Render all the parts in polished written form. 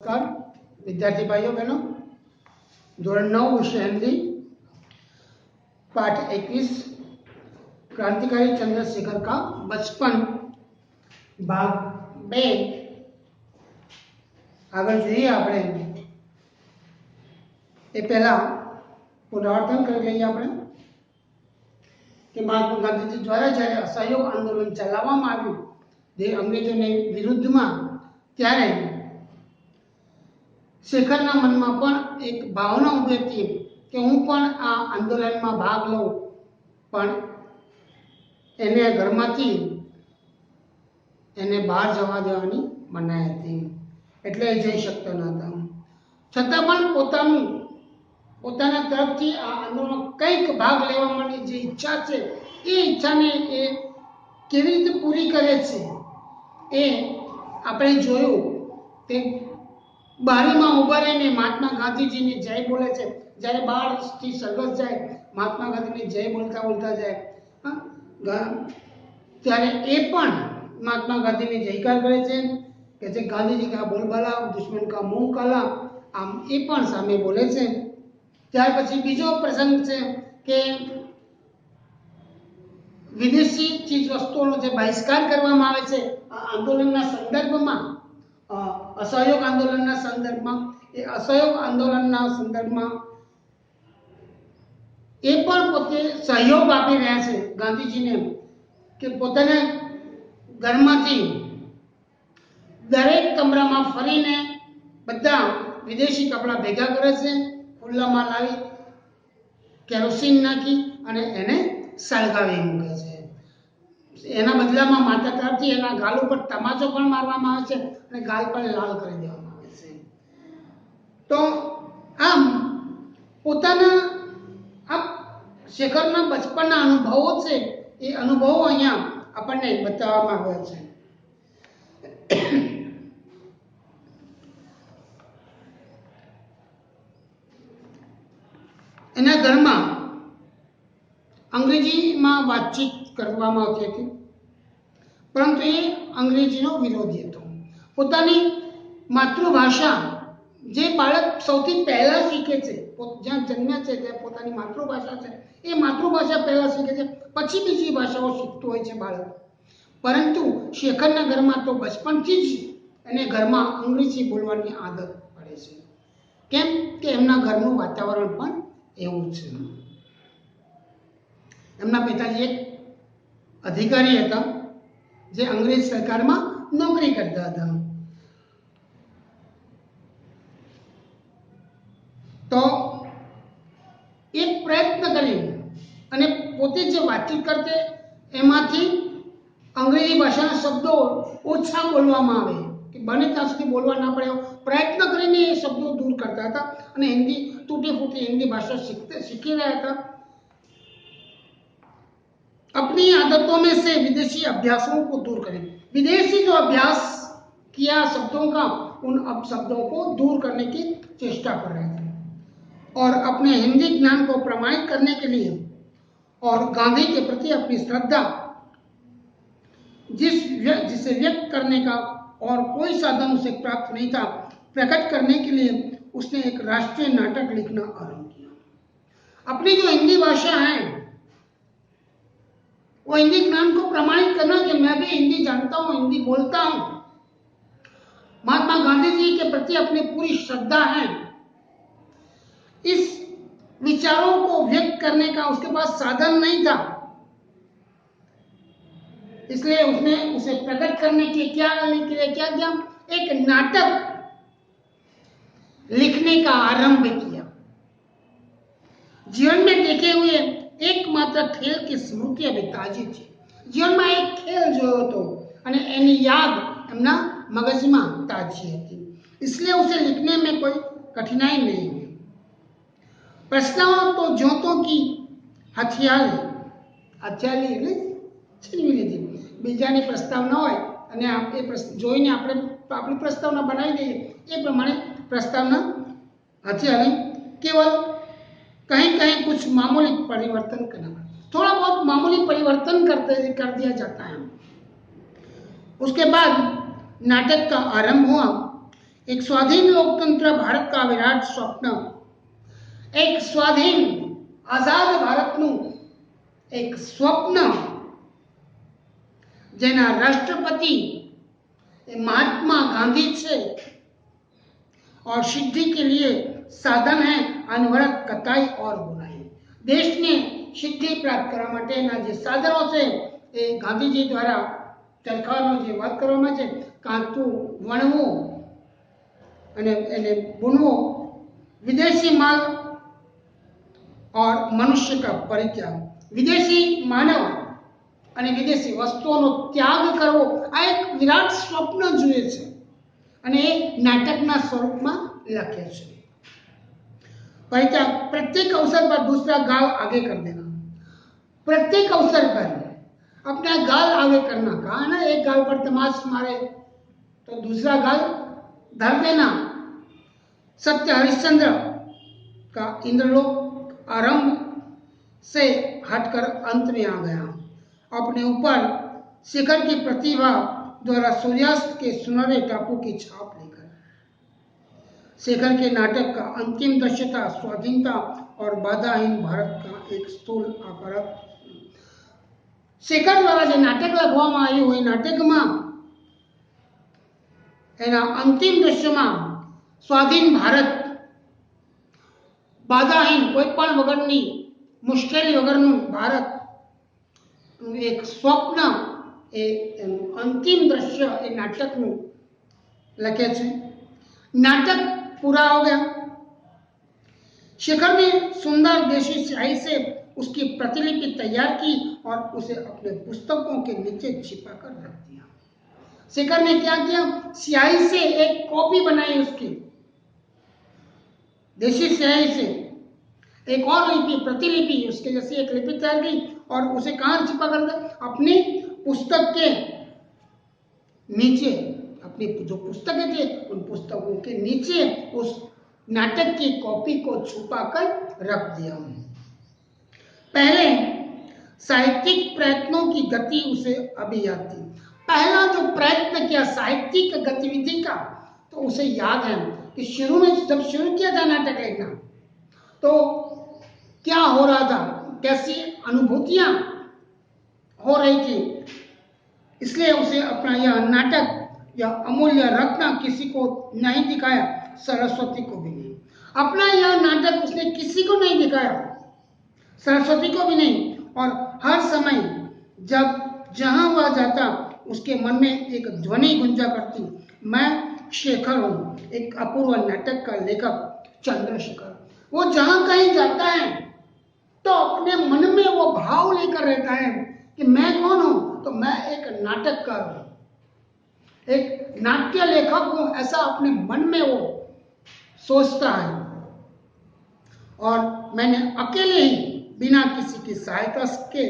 नमस्कार विद्यार्थी भाइयों बहनों, धोरण 9 विषय हिंदी पाठ 21 क्रांतिकारी चंद्रशेखर का बचपन भाग 2 આગળ જોઈએ આપણે એ પહેલા પુનરાવર્તન કરી લઈએ આપણે કે મહાત્મા ગાંધીજી દ્વારા જ્યારે અસહયોગ આંદોલન ચલાવવામાં આવ્યું જે અંગ્રેજોની વિરુદ્ધમાં ત્યારે शेखरना मन में पण एक भावना उभी थी कि हूँ पण आ आंदोलन में भाग लऊं, पण एने घरमांथी एने बहार जवा देवानी मनाई हती एटले जई शकतो नहोतो। छतां पण पोताना तरफथी आ आंदोलन कंईक भाग लेवा माटेनी जे इच्छा छे ए इच्छाने ए केवी रीते पूरी करे छे ए आपणे जोयुं। ते बारी में उभा रहीने महात्मा गांधीजी ने जय बोले छे, जयरे बार थी सरघस जाए महात्मा गांधी ने जय बोलता बोलता जाए त्यारे ए पण महात्मा गांधी ने जयकार करे छे के जे गांधीजी का बोलबाला दुश्मन का मुंह काला आम ए पण सामे बोले छे। त्यार पछी बीजो प्रसंग छे के विदेशी चीज वस्तुओनो जे बहिष्कार करवामां आवे छे आंदोलनना संदर्भमां असहयोग आंदोलन संदर्भ में ए असहयोग आंदोलन संदर्भ में ए पण पोते सहयोग आपी रह्या छे गांधीजी ने कि पोताने घरमांथी दरेक कमरामां फरीने बधा विदेशी कपड़ा भेगा करे छे, खुल्लामां लावी केरोसीन नाखी अने एने सळगावी मूके छे। एना बदलामां माता तरफथी एना गाल पर तमाचो पण मारवामां आवे छे અને ગાલ પર લાલ કરી દેવામાં આવે છે। તો આમ પોતાના આ શેખરના બચપનના અનુભવો છે એ અનુભવો અહીંયા આપણને બતાવવામાં આવ્યા છે। એના ઘરમાં અંગ્રેજીમાં વાતચીત કરવામાં આવતી હતી પરંતુ એ અંગ્રેજીનો વિરોધી હતો। પોતાની માતૃભાષા જે બાળક સૌથી પહેલા શીખે છે જ્યાં જન્મ્યા છે ત્યાં પોતાની માતૃભાષા છે એ માતૃભાષા પહેલા શીખે છે પછી બીજી ભાષાઓ શીખતું હોય છે બાળક। પરંતુ શેખરના ઘરમાં તો બચપનથી જ એને ઘરમાં અંગ્રેજી બોલવાની આદત પડે છે। કેમ કે એમના ઘરનું વાતાવરણ પણ એવું છે। એમના પિતાજી એક અધિકારી હતા જે અંગ્રેજ સરકારમાં નોકરી કરતા હતા। तो एक प्रयत्न करी अने पोते जे बातचीत करते एमांथी अंग्रेजी भाषाना शब्दों ओछा बोलवामां आवे कि बने त्यां सुधी बोलवा ना पड़े प्रयत्न करीने ए शब्दों दूर करता था अने हिंदी तूटी फूटी हिंदी भाषा सीखी रहा था। अपनी आदतों में से विदेशी अभ्यासों को दूर करें। विदेशी जो अभ्यास किया शब्दों का उन अब शब्दों को दूर करने की चेष्टा कर रहे थे और अपने हिंदी ज्ञान को प्रमाणित करने के लिए और गांधी के प्रति अपनी श्रद्धा जिसे व्यक्त करने का और कोई साधन उसे प्राप्त नहीं था प्रकट करने के लिए उसने एक राष्ट्रीय नाटक लिखना आरंभ किया। अपनी जो हिंदी भाषा है वो हिंदी ज्ञान को प्रमाणित करना कि मैं भी हिंदी जानता हूँ, हिंदी बोलता हूँ। महात्मा गांधी जी के प्रति अपनी पूरी श्रद्धा है। इस विचारों को व्यक्त करने का उसके पास साधन नहीं था, इसलिए उसने उसे प्रकट करने के क्या किया, एक नाटक लिखने का आरंभ किया। जीवन में देखे हुए एकमात्र खेल की स्मृति अभी ताजी थी। जीवन में एक खेल जो तो अने एनी याद एमना मगजमां ताजी थी, इसलिए उसे लिखने में कोई कठिनाई नहीं हुई। प्रस्ताव तो जोतों की हथियाली એટલે છીનવી લીધી। બીજાની પ્રસ્તાવના હોય અને એ જોઈને આપણે આપણી પ્રસ્તાવના બનાવી દઈએ એ પ્રમાણે પ્રસ્તાવના હથિયાલી केवल कहीं कहीं कुछ मामूली परिवर्तन करना, थोड़ा बहुत मामूली परिवर्तन कर दिया जाता है। उसके बाद नाटक का आरंभ हुआ। एक स्वाधीन लोकतंत्र भारत का विराट स्वप्न, एक स्वाधीन आजाद भारतનું एक स्वप्न જેના રાષ્ટ્રપતિ महात्मा गांधी છે और सिद्धि के लिए साधन है अनवरत कताई और बुनाई। देश ने सिद्धि प्राप्त કરવા માટેના જે સાધનો છે એ ગાંધીજી દ્વારા ચરખાનો જે વાત કરવામાં છે, કાંતવું, વણવું અને એને બુનવો, विदेशी माल और मनुष्य का परित्याग, विदेशी मानव અને વિદેશી વસ્તુઓનો ત્યાગ કરવો, આ એક વિરાટ સ્વપ્ન જુએ છે અને એ નાટકના સ્વરૂપમાં લખે છે। परित्याग, प्रत्येक अवसर पर दूसरा गाल आगे कर देना, प्रत्येक अवसर पर अपना गाल आगे करना। कहा ना, एक गाल पर तमाश मारे तो दूसरा गाल धर देना। सत्य हरिश्चंद्र का इंद्रलोक आरंभ से हटकर अंत में आ गया। अपने ऊपर शिखर की प्रतिभा द्वारा सूर्यास्त के सुनहरे टापू की छाप लेकर शेखर के नाटक का अंतिम दृश्य था स्वाधीनता और बाधाहीन भारत का एक स्थूल आकार। शेखर द्वारा जो नाटक લખવામાં આવ્યું એ નાટકમાં એના અંતિમ દૃશ્યમાં સ્વાધીન ભારત, બાધાહીન કોઈપણ વગરની મુશ્કેલી વગરનું ભારત, एक स्वप्न, अंतिम दृश्य ए नाटकનું લખે છે। नाटक पूरा हो गया। शेखर ने सुंदर देशी स्याही से उसकी प्रतिलिपि तैयार की और उसे अपने पुस्तकों के नीचे छिपा कर रख दिया। शेखर ने क्या किया, स्याही से एक कॉपी बनाई उसकी, देशी स्याही से एक और लिपि, प्रतिलिपि उसके जैसी एक लिपि तैयार की और उसे कहाँ छिपा कर दिया, अपनी पुस्तक के नीचे। अपनी जो पुस्तकें थे उन पुस्तकों के नीचे उस नाटक की कॉपी को छुपा कर रख दिया। पहले साहित्यिक प्रयत्नों की गति उसे अभी याद थी। पहला जो प्रयत्न किया साहित्यिक गतिविधि का, तो उसे याद है कि शुरू में जब शुरू किया था नाटक लिखना तो क्या हो रहा था, कैसी अनुभूतियां हो रही थी। इसलिए उसे अपना यह नाटक या अमूल्य रत्न किसी को नहीं दिखाया, सरस्वती को भी नहीं। अपना यह नाटक उसने किसी को नहीं दिखाया, सरस्वती को भी नहीं। और हर समय जब जहां वह जाता उसके मन में एक ध्वनि गुंजा करती, मैं शेखर हूं, एक अपूर्व नाटक का लेखक चंद्रशेखर। वो जहां कहीं जाता है तो अपने मन में वो भाव लेकर रहता है कि मैं कौन हूं, तो मैं एक नाटककार हूं, एक नाट्य लेखक हूं, ऐसा अपने मन में वो सोचता है। और मैंने अकेले ही बिना किसी की सहायता के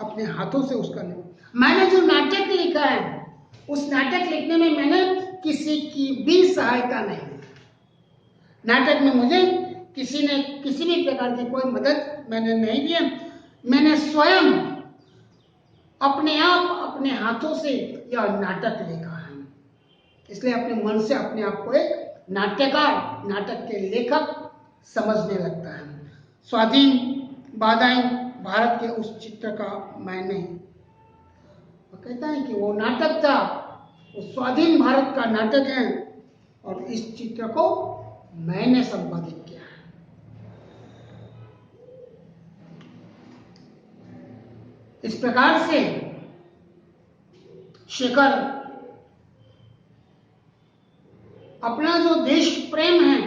अपने हाथों से उसका लिखा। मैंने जो नाटक लिखा है उस नाटक लिखने में मैंने किसी की भी सहायता नहीं ली। नाटक में मुझे किसी ने किसी भी प्रकार की कोई मदद मैंने नहीं दी। मैंने स्वयं अपने आप अपने हाथों से यह नाटक लिखा है। इसलिए अपने मन से अपने आप को एक नाट्यकार, नाटक के लेखक समझने लगता है। स्वाधीन बाधाहीन भारत के उस चित्र का मैंने, वो कहता है कि वो नाटक था, वो स्वाधीन भारत का नाटक है और इस चित्र को मैंने संपादित किया है। इस प्रकार से शेखर अपना जो देश प्रेम है,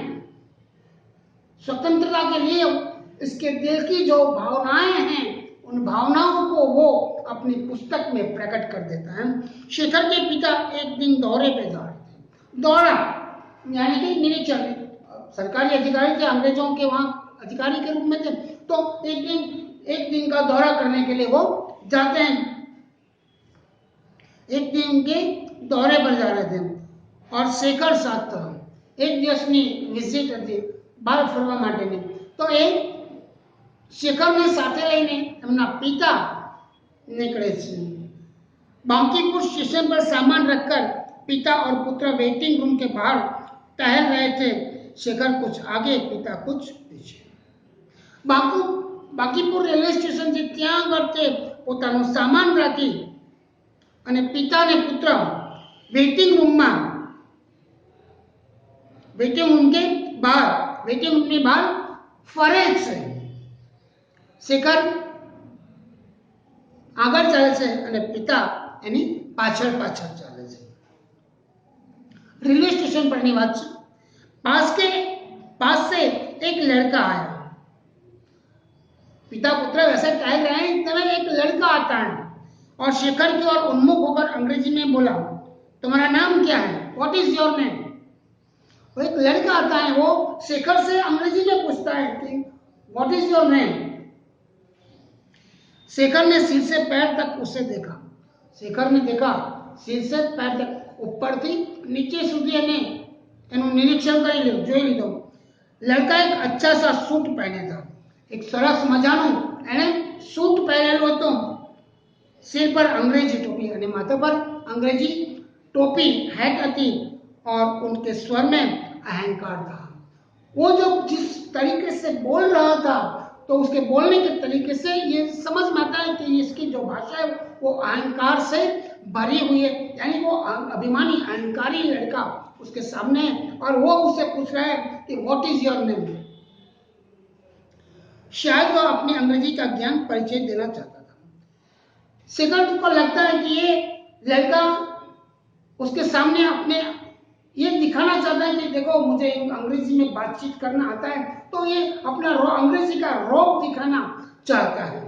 स्वतंत्रता के लिए इसके दिल की जो भावनाएं हैं, उन भावनाओं को वो अपनी पुस्तक में प्रकट कर देता है। शेखर के पिता एक दिन दौरे पे जा रहे थे। दौरा यानी कि निरीक्षण, सरकारी अधिकारी थे, अंग्रेजों के वहां अधिकारी के रूप में थे, तो एक दिन का दौरा करने के लिए वो जाते हैं। एक दिन के दौरे पर जा रहे थे और शेखर साथ था। एक દિવસની વિઝિટ હતી બહાર ફરવા માટેની, તો એ શેખરને સાથે લઈને એમના પિતા નીકળે છે। बांकीपुर स्टेशन पर सामान रखकर पिता और पुत्र वेटिंग रूम के बाहर टहल रहे थे। शेखर कुछ आगे, पिता कुछ पीछे। બાકીપુર રેલવે સ્ટેશનથી ત્યાં આગળ તે પોતાનો સામાન રાખી અને પિતા અને પુત્ર વેઇટિંગ રૂમમાં વેઇટિંગ રૂમની બહાર ફરે છે. શેખર આગળ ચાલે છે અને પિતા એની પાછળ ચાલે છે. रेलवे स्टेशन पर बात है. पास से एक लड़का आया. पिता पुत्र वैसे टहल रहे हैं, तभी एक लड़का आता है और शेखर की ओर उन्मुख होकर अंग्रेजी में बोला, तुम्हारा नाम क्या है? What is your name? वो एक लड़का आता है, वो शेखर से अंग्रेजी में पूछता है कि what is your name? Shekhar ने सिर से पैर तक उसे देखा. शेखर ने देखा सिर से पैर तक, ઉપરથી નીચે સુધી એને એનું નિરીક્ષણ કરી લ્યો, જોઈ લીધો. લડકા એક અચ્છા સા સૂટ પહેને था. એક સરસ મજાનું એણે સૂટ પહેરેલું હતું. सिर पर अंग्रेजी टोपी અને માથા પર अंग्रेजी टोपी हैट હતી और उनके स्वर में अहंकार था. वो जो जिस तरीके से बोल रहा था तो उसके बोलने के तरीके से ये समझ में आता है कि इसकी जो भाषा है वो अहंकार से भरी हुई है. यानी वो अभिमानी अहंकारी लड़का उसके सामने है और वो उससे पूछ रहा है कि व्हाट इज योर नेम. शायद वो अपनी अंग्रेजी का ज्ञान परिचय देना चाहता था. शेखर को लगता है कि ये लड़का उसके सामने अपने ये दिखाना चाहता है कि देखो मुझे अंग्रेजी में बातचीत करना आता है, तो ये अपना अंग्रेजी का रौब दिखाना चाहता है.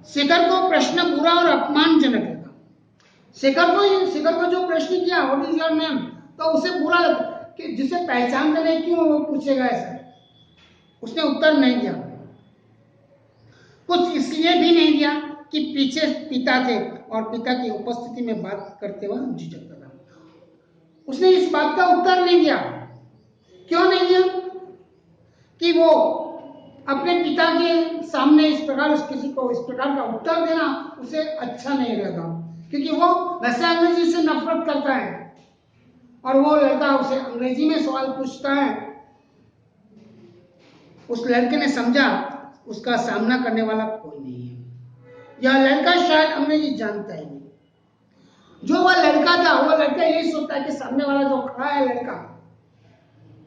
शेखर को प्रश्न बुरा और अपमानजनक लगा. शेखर को जो प्रश्न किया व्हाट इज योर नेम, तो उसे बुरा लगा कि जिसे पहचानता नहीं क्यों वो पूछेगा ऐसा. उसने उत्तर नहीं दिया. कुछ इसलिए भी नहीं दिया कि पीछे पिता थे और पिता की उपस्थिति में बात करते हुए झिझकता था. उसने इस बात का उत्तर नहीं दिया. क्यों नहीं दिया? कि वो अपने पिता के सामने इस प्रकार किसी को इस प्रकार का उत्तर देना उसे अच्छा नहीं लगा, क्योंकि वो वैसे अंग्रेजी से नफरत करता है और वो लड़का उसे अंग्रेजी में सवाल पूछता है. उस लड़के ने समझा उसका सामना करने वाला कोई नहीं है. यह लड़का शायद अंग्रेजी जानता ही नहीं. जो वह लड़का था वो लड़का यही सोचता है कि सामने वाला जो खड़ा है लड़का,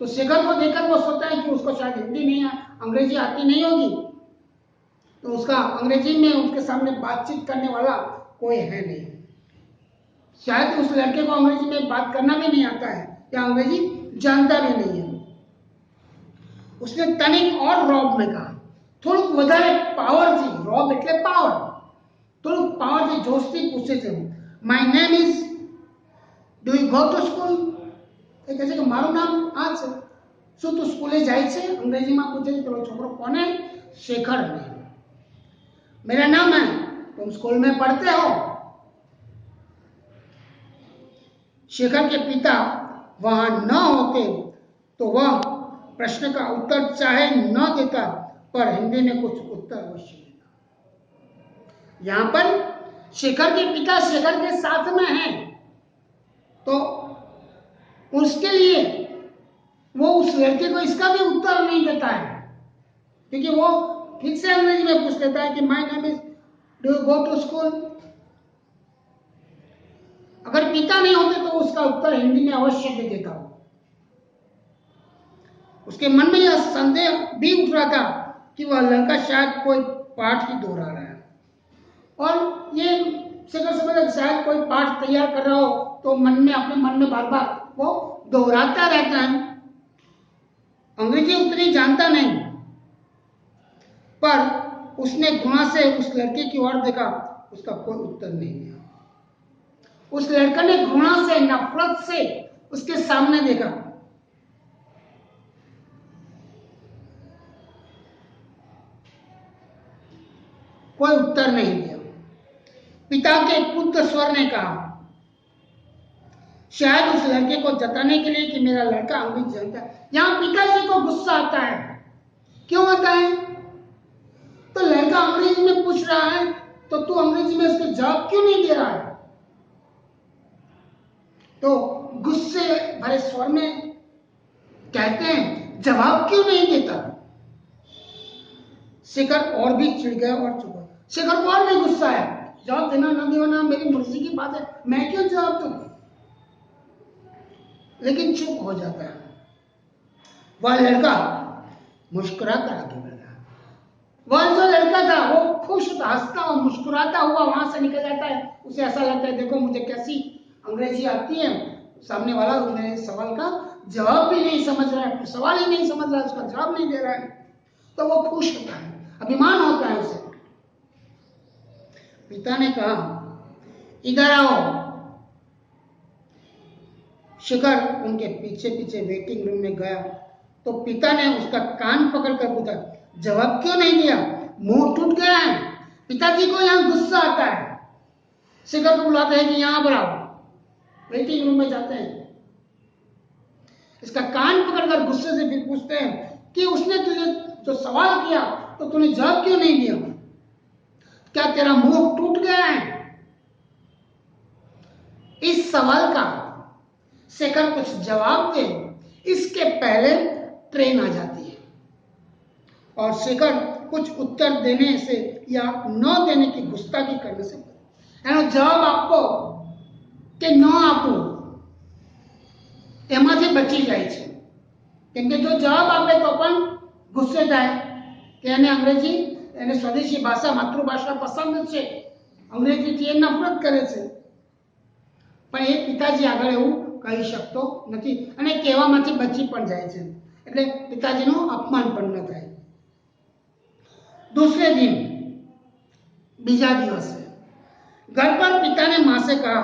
तो शेखर को देखकर वो सोचता है कि उसको शायद हिंदी नहीं अंग्रेजी आती नहीं होगी, तो उसका अंग्रेजी में उसके सामने बातचीत करने वाला कोई है नहीं. शायद उस लड़के को अंग्रेजी में बात करना भी नहीं आता है या अंग्रेजी जानता भी नहीं है. उसने तनिक और रॉब में कहा, થોડુંક વધારે પાવર થી, રॉब એટલે પાવર, થોડુંક પાવર થી જોશથી પૂછે છે, my name is, do you go to school? એ કહે છે કે મારું નામ આ છે, શું તું સ્કૂલે જાય છે? અંગ્રેજીમાં પૂછે પેલો છોકરો. કોને? शेखर ने. मेरा नाम है, तुम स्कूल में पढ़ते हो? शेखर के पिता वहां न होते तो वह प्रश्न का उत्तर चाहे न देता, पर हिंदी में कुछ उत्तर अवश्य देता. यहां पर शेखर के पिता शेखर के साथ में हैं, तो उसके लिए वो उस लड़के को इसका भी उत्तर नहीं देता है, क्योंकि वो फिर से अंग्रेजी में पूछ लेता है कि my name is, do you go to school? अगर पिता नहीं होते तो उसका उत्तर हिंदी में अवश्य दे देता हो. उसके मन में यह संदेह भी उठ रहा था कि वह लड़का शायद कोई पाठ ही दोहरा रहा है, और ये शेखर समझा शायद कोई पाठ तैयार कर रहा हो, तो अपने मन में बार बार वो दोहराता रहता है. अंग्रेजी उतनी जानता नहीं, पर उसने घुमा से उस लड़के की ओर देखा. उसका कोई उत्तर नहीं दिया. उस लड़के ने घृणा से, नफरत से उसके सामने देखा. कोई उत्तर नहीं दिया. पिता के पुत्र स्वर ने कहा, शायद उस लड़के को जताने के लिए कि मेरा लड़का अंग्रेजी जानता है. यहां पिताजी को गुस्सा आता है. क्यों आता है? तो लड़का अंग्रेजी में पूछ रहा है, तो तू अंग्रेजी में उसके जवाब क्यों नहीं दे रहा है? तो गुस्से भरे स्वर में कहते हैं, जवाब क्यों नहीं देता? शेखर और भी चिढ़ गया और चुप हो। शेखर को और भी गुस्सा आया, जवाब देना ना देना मेरी मर्जी की बात है, मैं क्यों जवाब दूं? लेकिन चुप हो जाता है। वह लड़का मुस्कुरा कर आगे बढ़ा। वह जो लड़का था वो खुश था, हंसता और मुस्कुराता हुआ वहां से निकल जाता है। उसे ऐसा लगता है, देखो मुझे कैसी अंग्रेजी आती है, सामने वाला मेरे सवाल का जवाब भी नहीं समझ रहा है, सवाल ही नहीं समझ रहा है, उसका जवाब नहीं दे रहा है। तो वो खुश होता है, अभिमान होता है उसे। पिता ने कहा, इधर आओ। शेखर उनके पीछे पीछे वेटिंग रूम में गया तो पिता ने उसका कान पकड़कर पूछा, जवाब क्यों नहीं दिया? मुंह टूट गया है? पिताजी को यहाँ गुस्सा आता है। शेखर को बुलाते हैं कि यहाँ पर आओ। वेटिंग रूम में जाते हैं, इसका कान पकड़कर गुस्से से फिर पूछते हैं कि उसने तुझे जो सवाल किया तो तूने जवाब क्यों नहीं दिया? क्या तेरा मुंह टूट गया है? इस सवाल का शेखर कुछ जवाब दे इसके पहले ट्रेन आ जाती है और शेखर कुछ उत्तर देने से या न देने की गुस्ताखी करने से जवाब आपको કે ન આપવું એમાંથી બચી જાય છે, કેમ કે જો જવાબ આપે તો પણ ગુસ્સે થાય કે એને અંગ્રેજી એને સ્વદેશી ભાષા માતૃભાષા પસંદ છે, અંગ્રેજીથી એ નફરત કરે છે, પણ એ પિતાજી આગળ એવું કહી શકતો નથી અને કહેવામાંથી બચી પણ જાય છે, એટલે પિતાજીનું અપમાન પણ ન થાય। दूसरे दिन बीजा दिवस है, घर पर पिता ने मां से कहा,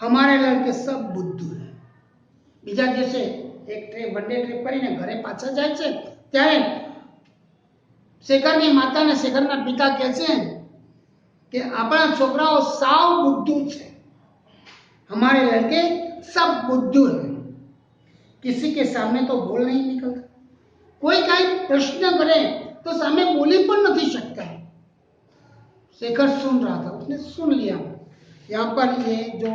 हमारे लड़के सब बुद्धू है। बीजा दिवसे एक वनडे ट्रिप करीने घरे पाछा जाय छे त्यारे शेखरनी माता ने शेखरना पिता कहे छे कि आपणा छोकराओ साव बुद्धू छे, हमारे लड़के सब बुद्धू है। किसी के सामने तो बोल नहीं निकलता, कोई कहीं प्रश्न करे तो सामने बोली पण नहीं सकता है। शेखर सुन रहा था, उसने सुन लिया। यहाँ पर ये जो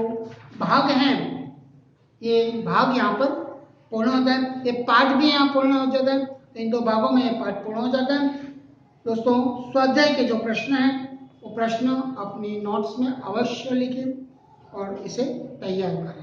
भाग हैं, ये भाग यहाँ पर पूर्ण होता है, ये पाठ भी यहाँ पूर्ण हो जाता है। इन दो भागों में ये पाठ पूर्ण हो जाता है। दोस्तों, स्वाध्याय के जो प्रश्न हैं वो प्रश्न अपनी नोट्स में अवश्य लिखें और इसे तैयार करें।